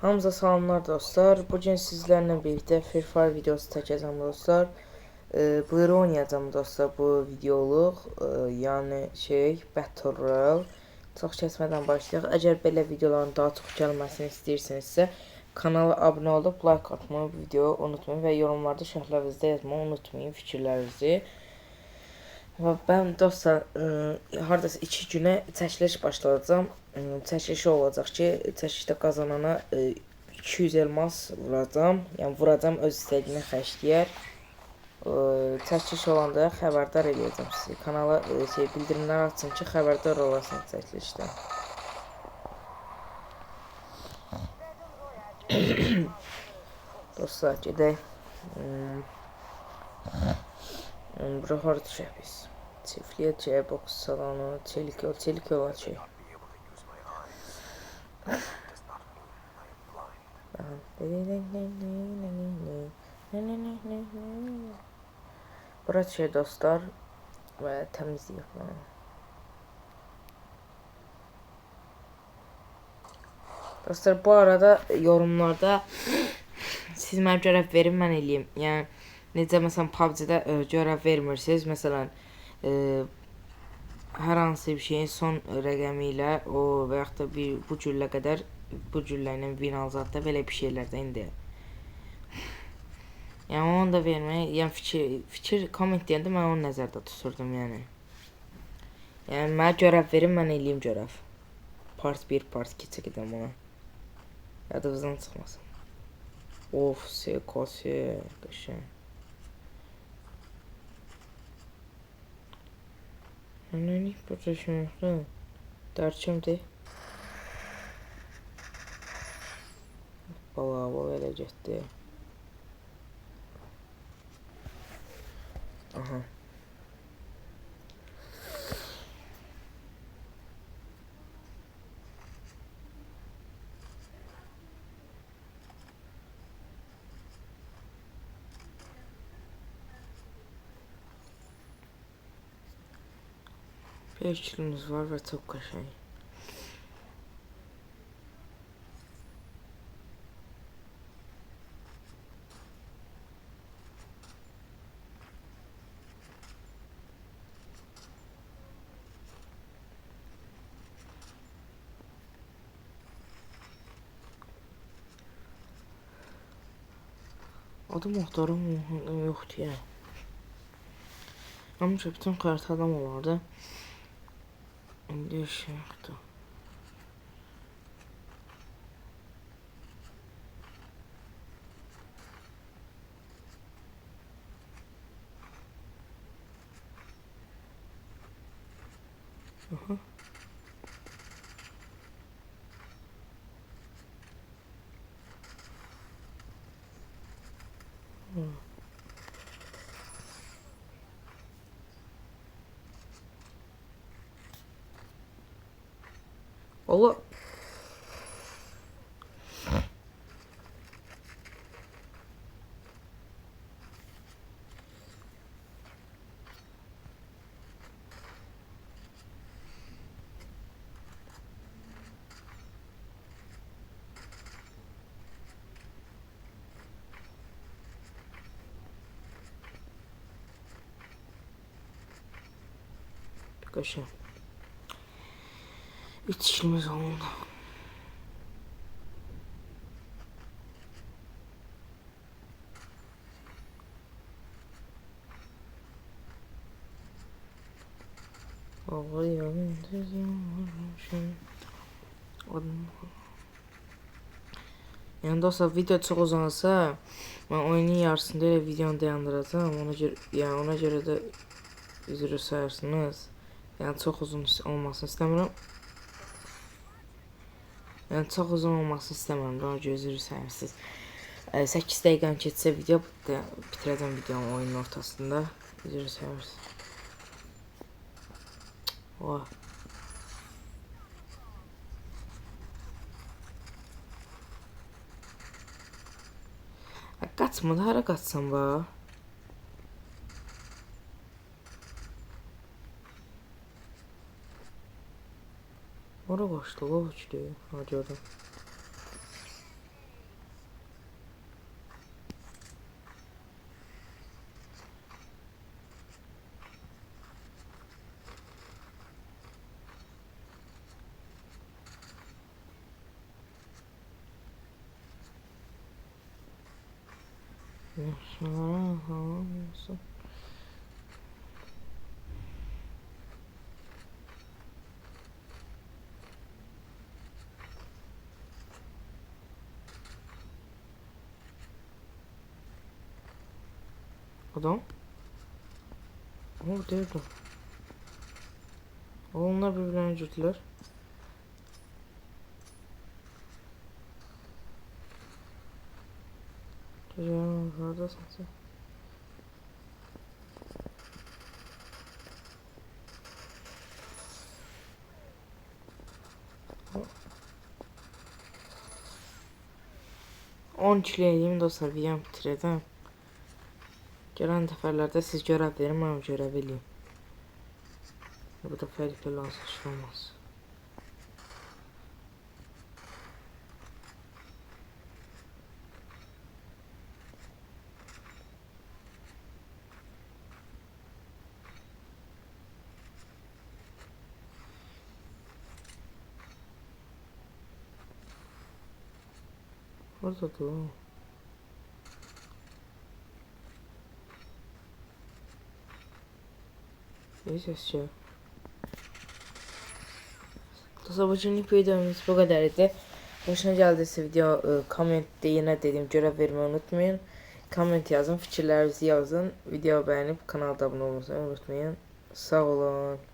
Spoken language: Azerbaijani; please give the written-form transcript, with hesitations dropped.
Hamza salamlar dostlar. Bugün sizlerle birlikte Free Fire videosu çəkəcəm dostlar. Buyur oynayacağım dostlar bu videoluq. Yəni Battle Royale. Çox kəsmədən başlayaq. Əgər belə videoların daha çox gəlməsini istəyirsinizsə, kanala abunə olub like atmayı, videoyu unutmayın və yorumlarda şərhlərinizdə yazmayı unutmayın fikirlərinizi. Və mən dostlar hardasa 2 günə çəkiliş başlayacağam. Çəkilişi olacaq ki, çəkilişdə qazanana 200 elmas vuracağam. Yəni vuracağım, öz istədiyini xərcləyər. Çəkiliş olanda xəbərdar edəcəm sizi. Kanala bildirimlər açın ki, xəbərdar olasınız çəkilişdən. Dostlar, gedək. Bura hara düşək biz? Çiftliyə, boks salonu, çelik yol açıq. Bura dostlar və təmizlik yapalım. Dostlar, bu arada yorumlarda siz mənə görəv verin, mən eləyim. Yəni necə məsələn PUBG-də görəv vermirsiniz, məsələn hər hansı bir şeyin son rəqəmi ilə o və yaxud da bu güllə qədər bu güllə ilə win alacaqda belə bir şeylərdə indi. Yəni onu da vermək, yəni fikir komment deyəndə mən onu nəzərdə tuturdum yəni. Yəni mənə görəv verin, mən eləyim görəv. Part 1, part 2 çəkəcəm ona. Yadınızdan çıxmasın. Of, sekose, qəşəng. Neyini burada şunluqda? Dərkimdir. Bala elə getdi. Aha. Bir kilimiz var və çox qəşəng. Adım muhtarım yoxdur ya. Ancaq bütün xəritə adam olardı. İndi şey yoxdur. Aha. Allah. Qəşəng. 3 kilimiz oldu. Yəni dostlar, video çox uzansa, mən oyunun yarısında elə videonu dayandıracağım. Ona görə də üzr sayarsınız. Yəni çox uzun olmasını istəmirəm. Yəni çox uzun olmasını istəmirəm. Ona görə üzr sayarsınız. 8 dəqiqəni keçsə video bitirəcəm videonun oyunun ortasında. Üzr sayarsınız. Oha. Qaçmadı, hara qaçsam bax. Ora qaçdı, o uçdu. Ha, gördüm. Adam? O değildi. Onlar birbirlerine girdiler. Güzel, neredesin sen? On kiləyim dostlar, videomu bitirəcəm. Gələn dəfələrdə siz görəv verin, mən görəv eləyim. Bu da Felipe lazım olmaz. Oradadır o. Neyse şey. Dostlar, bugünlük videomuz bu kadar idi. Hoşuna geldiyse video kommentdə yenə dedim görev vermeyi unutmayın. Komment yazın, fikirlərinizi yazın. Video beğenip kanalda abone olmayı unutmayın. Sağ olun.